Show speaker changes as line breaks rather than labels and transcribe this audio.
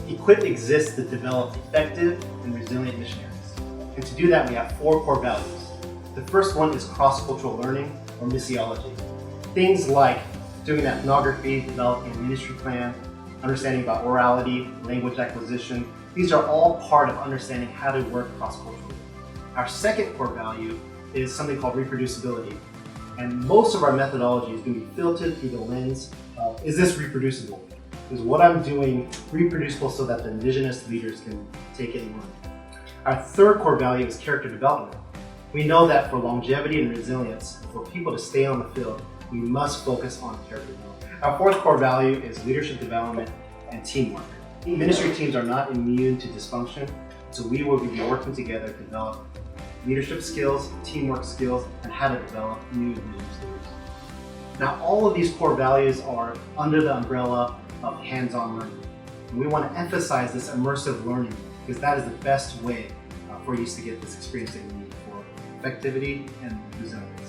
Equip exists to develop effective and resilient missionaries. And to do that, we have 4 core values. The first one is cross-cultural learning, or missiology. Things like doing ethnography, developing a ministry plan, understanding about orality, language acquisition. These are all part of understanding how to work cross-culturally. Our second core value is something called reproducibility. And most of our methodology is going to be filtered through the lens of, is this reproducible? Is what I'm doing reproducible so that the indigenous leaders can take it and run? Our third core value is character development. We know that for longevity and resilience, for people to stay on the field, we must focus on character development. Our fourth core value is leadership development and teamwork. Ministry teams are not immune to dysfunction, so we will be working together to develop leadership skills, teamwork skills, and how to develop new indigenous leaders. Now, all of these core values are under the umbrella of hands-on learning. And we want to emphasize this immersive learning because that is the best way for you to get this experience that you need for effectivity and resilience.